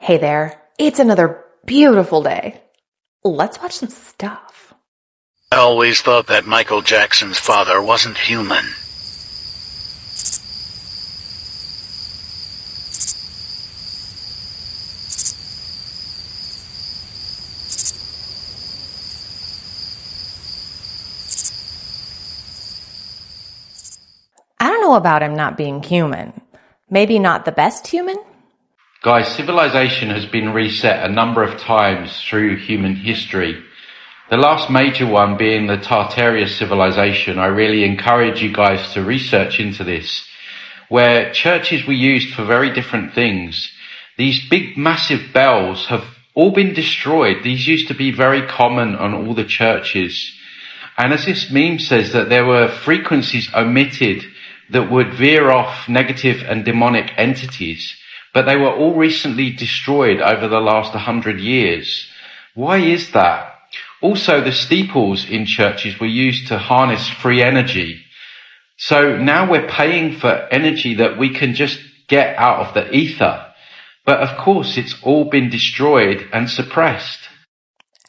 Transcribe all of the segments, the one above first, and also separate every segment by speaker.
Speaker 1: Hey there, it's another beautiful day. Let's watch some stuff.
Speaker 2: I always thought that Michael Jackson's father wasn't human.
Speaker 1: I don't know about him not being human. Maybe not the best human?
Speaker 3: Guys, civilization has been reset a number of times through human history. The last major one being the Tartaria civilization. I really encourage you guys to research into this, where churches were used for very different things. These big massive bells have all been destroyed. These used to be very common on all the churches. And as this meme says, that there were frequencies omitted that would veer off negative and demonic entities, but they were all recently destroyed over the last 100 years. Why is that? Also, the steeples in churches were used to harness free energy. So now we're paying for energy that we can just get out of the ether. But of course, it's all been destroyed and suppressed.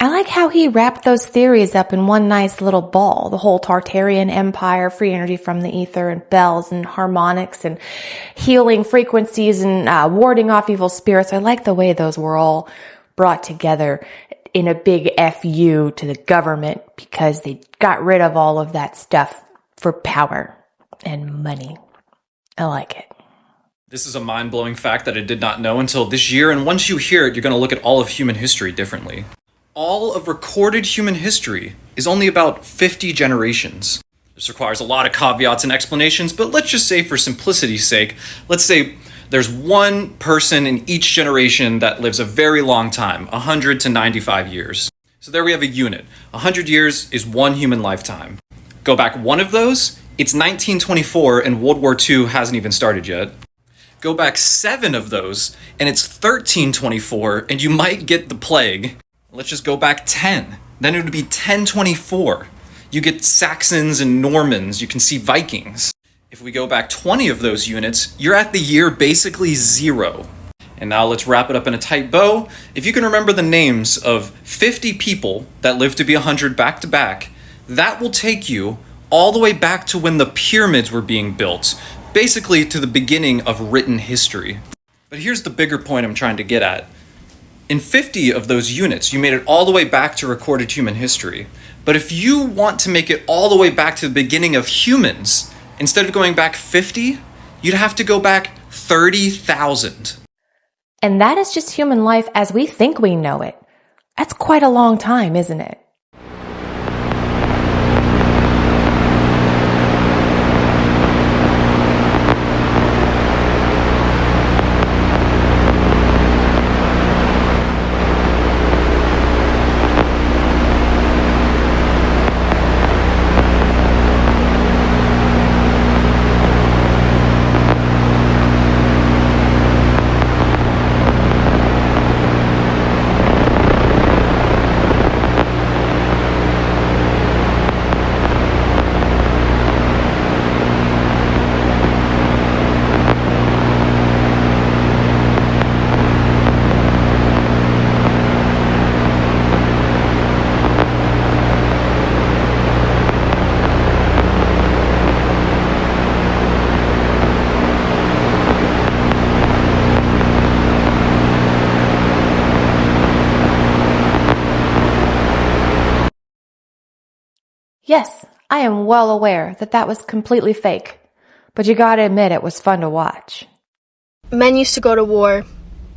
Speaker 1: I like how he wrapped those theories up in one nice little ball. The whole Tartarian Empire, free energy from the ether, and bells and harmonics and healing frequencies and warding off evil spirits. I like the way those were all brought together in a big FU to the government because they got rid of all of that stuff for power and money. I like it.
Speaker 4: This is a mind-blowing fact that I did not know until this year, and once you hear it, you're going to look at all of human history differently. All of recorded human history is only about 50 generations. This requires a lot of caveats and explanations, but let's just say for simplicity's sake, let's say there's one person in each generation that lives a very long time, 100 to 95 years. So there we have a unit. 100 years is one human lifetime. Go back one of those, it's 1924 and World War II hasn't even started yet. Go back 7 of those, and it's 1324, and you might get the plague. Let's just go back 10. Then it would be 1024. You get Saxons and Normans. You can see Vikings. If we go back 20 of those units, you're at the year basically 0. And now let's wrap it up in a tight bow. If you can remember the names of 50 people that lived to be 100 back to back, that will take you all the way back to when the pyramids were being built, basically to the beginning of written history. But here's the bigger point I'm trying to get at. In 50 of those units, you made it all the way back to recorded human history. But if you want to make it all the way back to the beginning of humans, instead of going back 50, you'd have to go back 30,000.
Speaker 1: And that is just human life as we think we know it. That's quite a long time, isn't it? Yes, I am well aware that that was completely fake, but you gotta admit it was fun to watch.
Speaker 5: Men used to go to war.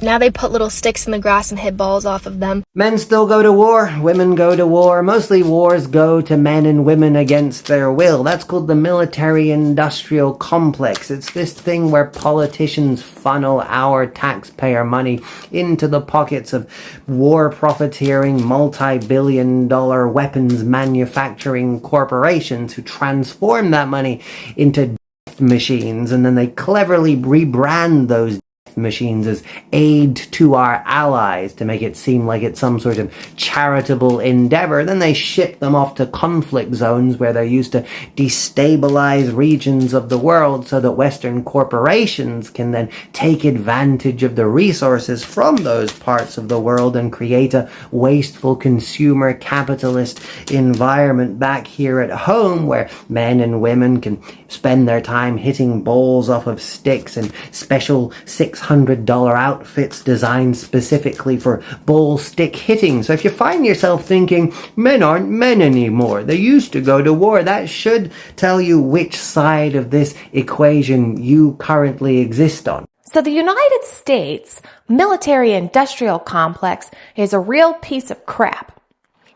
Speaker 5: Now they put little sticks in the grass and hit balls off of them.
Speaker 6: Men still go to war, women go to war. Mostly wars go to men and women against their will. That's called the military-industrial complex. It's this thing where politicians funnel our taxpayer money into the pockets of war profiteering, multi-billion-dollar weapons manufacturing corporations who transform that money into death machines, and then they cleverly rebrand those death machines as aid to our allies to make it seem like it's some sort of charitable endeavor. Then they ship them off to conflict zones where they're used to destabilize regions of the world so that Western corporations can then take advantage of the resources from those parts of the world and create a wasteful consumer capitalist environment back here at home where men and women can spend their time hitting balls off of sticks in special $600 outfits designed specifically for ball stick hitting. So if you find yourself thinking, men aren't men anymore, they used to go to war, that should tell you which side of this equation you currently exist on.
Speaker 1: So the United States military-industrial complex is a real piece of crap.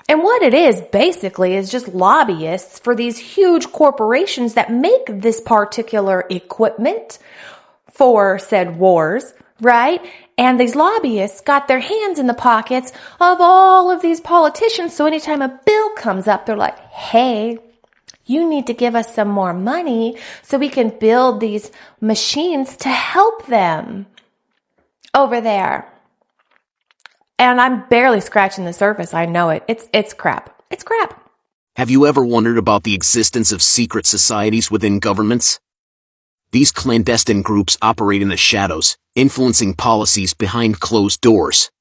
Speaker 1: And what it is basically is just lobbyists for these huge corporations that make this particular equipment for said wars, right? And these lobbyists got their hands in the pockets of all of these politicians. So anytime a bill comes up, they're like, hey, you need to give us some more money so we can build these machines to help them over there. And I'm barely scratching the surface. I know it. It's crap. It's crap.
Speaker 7: Have you ever wondered about the existence of secret societies within governments? These clandestine groups operate in the shadows, influencing policies behind closed doors.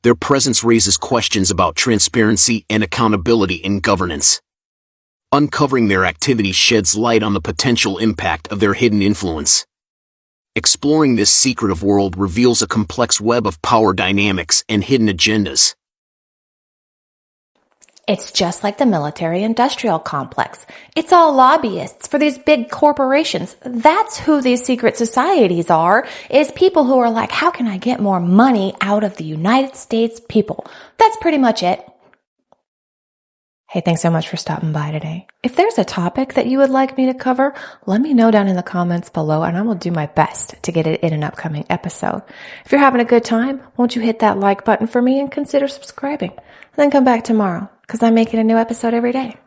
Speaker 7: Their presence raises questions about transparency and accountability in governance. Uncovering their activities sheds light on the potential impact of their hidden influence. Exploring this secretive world reveals a complex web of power dynamics and hidden agendas.
Speaker 1: It's just like the military-industrial complex. It's all lobbyists for these big corporations. That's who these secret societies are, is people who are like, how can I get more money out of the United States people? That's pretty much it. Hey, thanks so much for stopping by today. If there's a topic that you would like me to cover, let me know down in the comments below and I will do my best to get it in an upcoming episode. If you're having a good time, won't you hit that like button for me and consider subscribing? And then come back tomorrow because I'm making a new episode every day.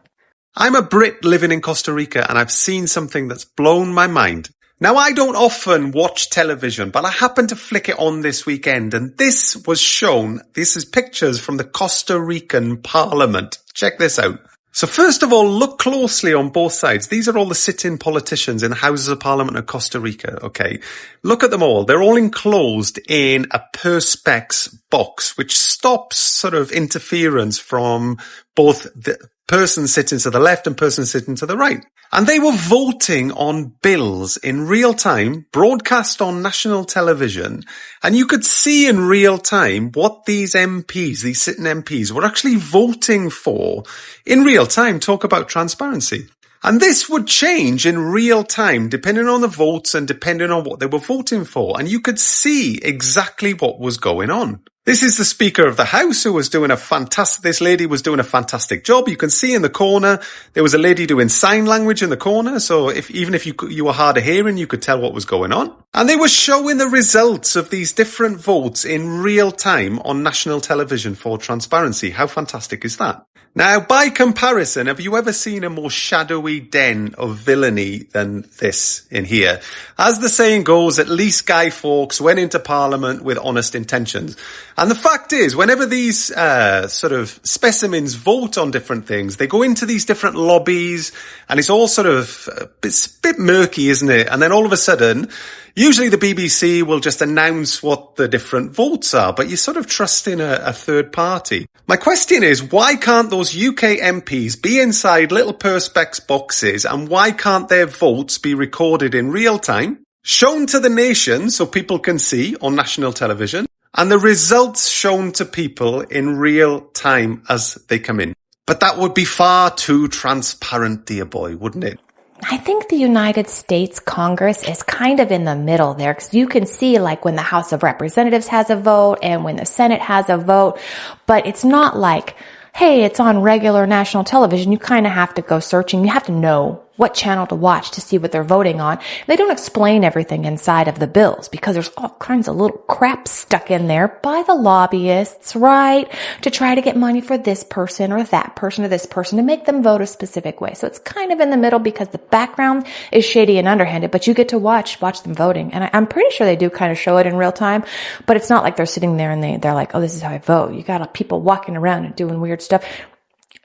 Speaker 8: I'm a Brit living in Costa Rica and I've seen something that's blown my mind. Now, I don't often watch television, but I happened to flick it on this weekend and this was shown. This is pictures from the Costa Rican Parliament. Check this out. So first of all, look closely on both sides. These are all the sit-in politicians in the Houses of Parliament of Costa Rica, okay? Look at them all. They're all enclosed in a perspex box, which stops sort of interference from both the person sitting to the left and person sitting to the right. And they were voting on bills in real time, broadcast on national television, and you could see in real time what these MPs, these sitting MPs, were actually voting for in real time. Talk about transparency. And this would change in real time depending on the votes and depending on what they were voting for. And you could see exactly what was going on. This is the Speaker of the House who was doing this lady was doing a fantastic job. You can see in the corner, there was a lady doing sign language in the corner. So even if you were hard of hearing, you could tell what was going on. And they were showing the results of these different votes in real time on national television for transparency. How fantastic is that? Now, by comparison, have you ever seen a more shadowy den of villainy than this in here? As the saying goes, at least Guy Fawkes went into Parliament with honest intentions. And the fact is, whenever these sort of specimens vote on different things, they go into these different lobbies, and it's all sort of it's a bit murky, isn't it? And then all of a sudden, usually the BBC will just announce what the different votes are, but you sort of trust in a third party. My question is, why can't those UK MPs be inside little perspex boxes, and why can't their votes be recorded in real time, shown to the nation so people can see on national television, and the results shown to people in real time as they come in? But that would be far too transparent, dear boy, wouldn't it?
Speaker 1: I think the United States Congress is kind of in the middle there because you can see like when the House of Representatives has a vote and when the Senate has a vote, but it's not like, hey, it's on regular national television. You kind of have to go searching. You have to know what channel to watch to see what they're voting on. They don't explain everything inside of the bills because there's all kinds of little crap stuck in there by the lobbyists, right? To try to get money for this person or that person or this person to make them vote a specific way. So it's kind of in the middle because the background is shady and underhanded, but you get to watch them voting. And I'm pretty sure they do kind of show it in real time, but it's not like they're sitting there and they're like, oh, this is how I vote. You got people walking around and doing weird stuff.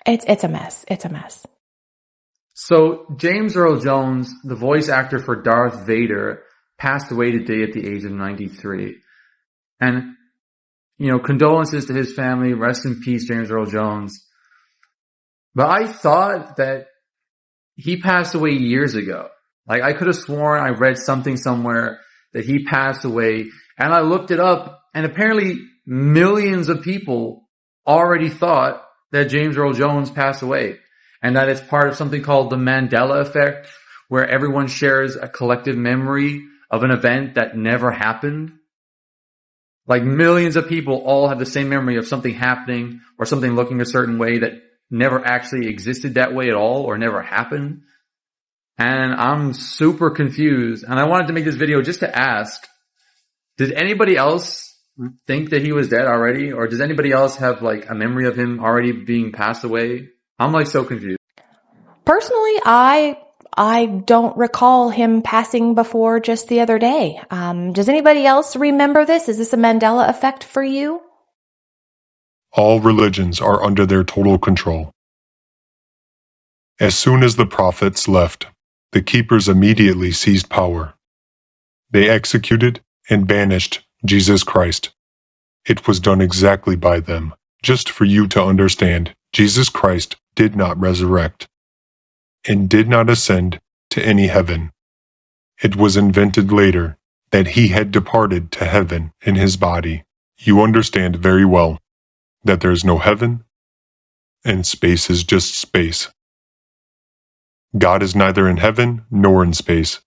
Speaker 1: It's a mess. It's a mess.
Speaker 9: So James Earl Jones, the voice actor for Darth Vader, passed away today at the age of 93. And, condolences to his family. Rest in peace, James Earl Jones. But I thought that he passed away years ago. Like, I could have sworn I read something somewhere that he passed away. And I looked it up, and apparently millions of people already thought that James Earl Jones passed away. And that it's part of something called the Mandela effect, where everyone shares a collective memory of an event that never happened. Like millions of people all have the same memory of something happening or something looking a certain way that never actually existed that way at all or never happened. And I'm super confused. And I wanted to make this video just to ask, did anybody else think that he was dead already? Or does anybody else have like a memory of him already being passed away? I'm like so confused.
Speaker 1: Personally, I don't recall him passing before just the other day. Does anybody else remember this? Is this a Mandela effect for you?
Speaker 10: All religions are under their total control. As soon as the prophets left, the keepers immediately seized power. They executed and banished Jesus Christ. It was done exactly by them. Just for you to understand, Jesus Christ did not resurrect and did not ascend to any heaven. It was invented later that he had departed to heaven in his body. You understand very well that there is no heaven and space is just space. God is neither in heaven nor in space.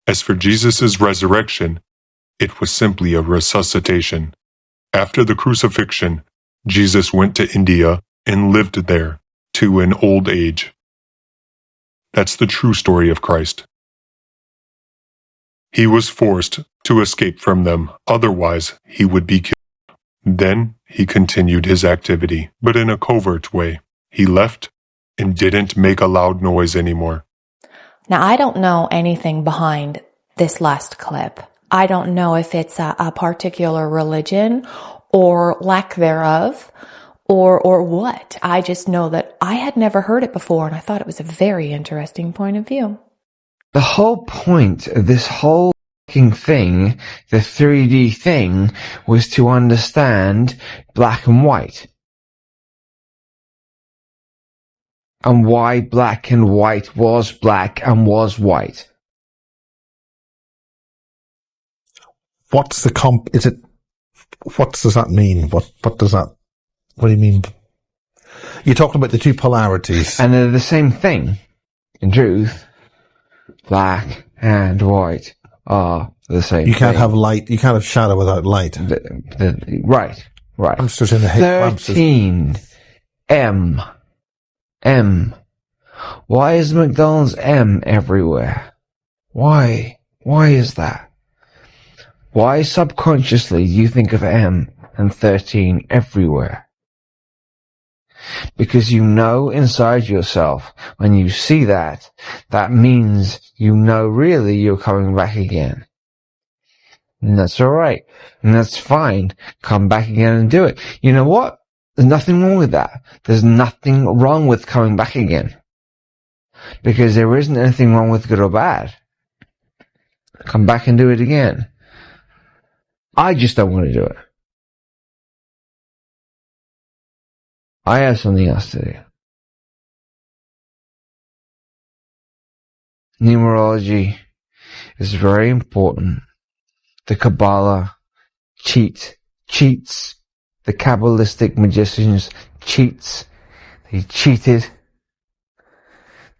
Speaker 10: As for Jesus' resurrection, it was simply a resuscitation. After the crucifixion, Jesus went to India and lived there to an old age. That's the true story of Christ. He was forced to escape from them, otherwise he would be killed. Then he continued his activity, but in a covert way. He left and didn't make a loud noise anymore.
Speaker 1: Now, I don't know anything behind this last clip. I don't know if it's a particular religion or lack thereof or what. I just know that I had never heard it before, and I thought it was a very interesting point of view.
Speaker 11: The whole point of this whole thing, the 3D thing, was to understand black and white. And why black and white was black and was white.
Speaker 12: What's the what does that mean? What do you mean? You're talking about the two polarities.
Speaker 11: And they're the same thing. In truth, black and white are the same thing.
Speaker 12: You can't have light, you can't have shadow without light.
Speaker 11: Right.
Speaker 12: Hamsters in the hip.
Speaker 11: 13 M. Why is McDonald's M everywhere? Why? Why is that? Why subconsciously do you think of M and 13 everywhere? Because you know inside yourself, when you see that, that means you know really you're coming back again. And that's alright. And that's fine. Come back again and do it. You know what? There's nothing wrong with that. There's nothing wrong with coming back again. Because there isn't anything wrong with good or bad. Come back and do it again. I just don't want to do it. I have something else to do. Numerology is very important. The Kabbalah cheats. The Kabbalistic magicians cheats. They cheated.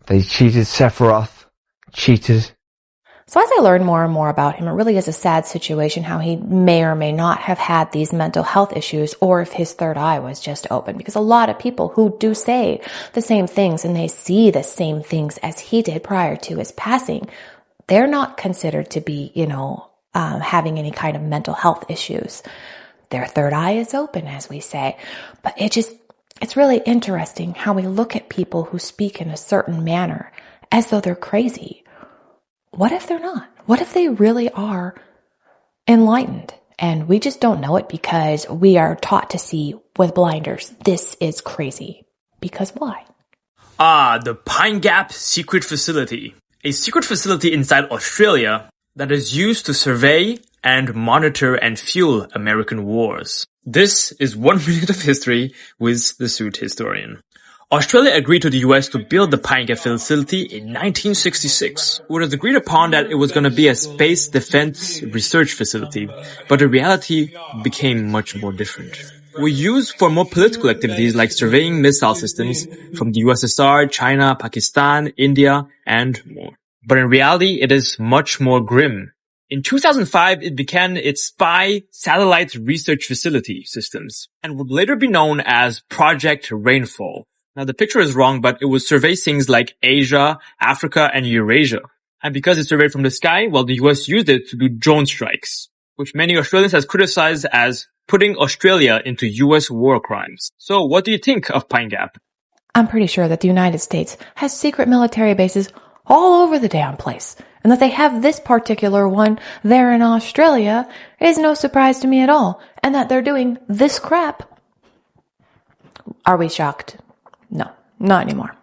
Speaker 11: Sephiroth cheated.
Speaker 1: So as I learn more and more about him, it really is a sad situation how he may or may not have had these mental health issues, or if his third eye was just open. Because a lot of people who do say the same things and they see the same things as he did prior to his passing, they're not considered to be, having any kind of mental health issues. Their third eye is open, as we say. But it's really interesting how we look at people who speak in a certain manner as though they're crazy. What if they're not? What if they really are enlightened and we just don't know it because we are taught to see with blinders, this is crazy? Because why?
Speaker 13: The Pine Gap Secret Facility. A secret facility inside Australia that is used to survey and monitor and fuel American wars. This is 1 minute of history with the Suit Historian. Australia agreed to the US to build the Pine Gap facility in 1966. It was agreed upon that it was going to be a space defense research facility, but the reality became much more different. We used for more political activities like surveying missile systems from the USSR, China, Pakistan, India, and more. But in reality, it is much more grim. In 2005, it began its spy satellite research facility systems and would later be known as Project Rainfall. Now, the picture is wrong, but it would survey things like Asia, Africa, and Eurasia. And because it surveyed from the sky, well, the US used it to do drone strikes, which many Australians has criticized as putting Australia into US war crimes. So what do you think of Pine Gap?
Speaker 1: I'm pretty sure that the United States has secret military bases all over the damn place. And that they have this particular one there in Australia is no surprise to me at all. And that they're doing this crap. Are we shocked? No, not anymore.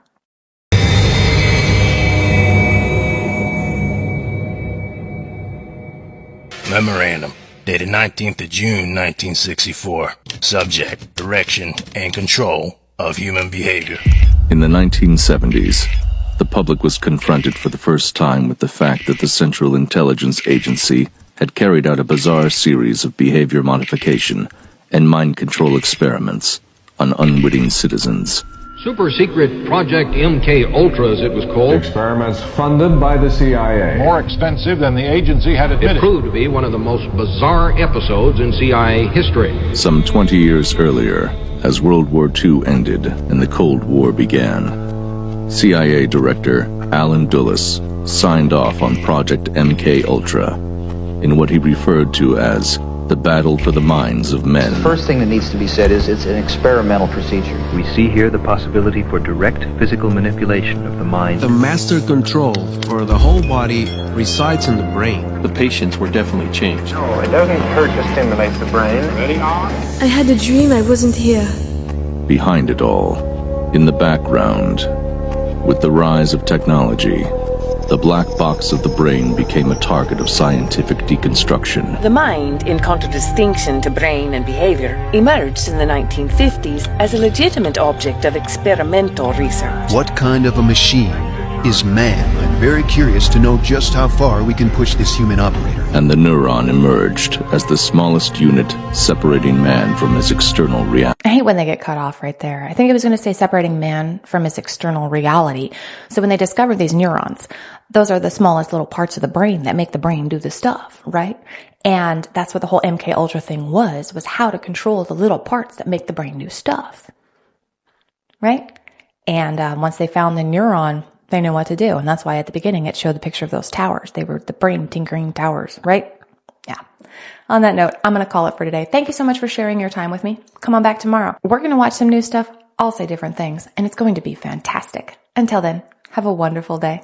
Speaker 14: Memorandum, dated 19th of June, 1964. Subject, direction, and control of human behavior.
Speaker 15: In the 1970s, the public was confronted for the first time with the fact that the Central Intelligence Agency had carried out a bizarre series of behavior modification and mind control experiments on unwitting citizens.
Speaker 16: Super secret Project MK Ultra, as it was called.
Speaker 17: Experiments funded by the CIA.
Speaker 16: More expensive than the agency had admitted. It proved to be one of the most bizarre episodes in CIA history.
Speaker 15: Some 20 years earlier, as World War II ended and the Cold War began, CIA Director Alan Dulles signed off on Project MK Ultra in what he referred to as the battle for the minds of men.
Speaker 18: The first thing that needs to be said is it's an experimental procedure.
Speaker 19: We see here the possibility for direct physical manipulation of the mind.
Speaker 20: The master control for the whole body resides in the brain.
Speaker 19: The patients were definitely changed.
Speaker 21: No, it doesn't hurt to stimulate the brain. Ready on?
Speaker 5: I had a dream I wasn't here.
Speaker 15: Behind it all, in the background, with the rise of technology, the black box of the brain became a target of scientific deconstruction.
Speaker 22: The mind, in contradistinction to brain and behavior, emerged in the 1950s as a legitimate object of experimental research.
Speaker 23: What kind of a machine is man? I'm very curious to know just how far we can push this human operator.
Speaker 15: And the neuron emerged as the smallest unit separating man from his external reality.
Speaker 1: I hate when they get cut off right there. I think it was going to say separating man from his external reality. So when they discovered these neurons, those are the smallest little parts of the brain that make the brain do the stuff, right? And that's what the whole MK Ultra thing was how to control the little parts that make the brain do stuff, right? And once they found the neuron, they knew what to do. And that's why at the beginning it showed the picture of those towers. They were the brain tinkering towers, right? Yeah. On that note, I'm going to call it for today. Thank you so much for sharing your time with me. Come on back tomorrow. We're going to watch some new stuff. I'll say different things, and it's going to be fantastic. Until then, have a wonderful day.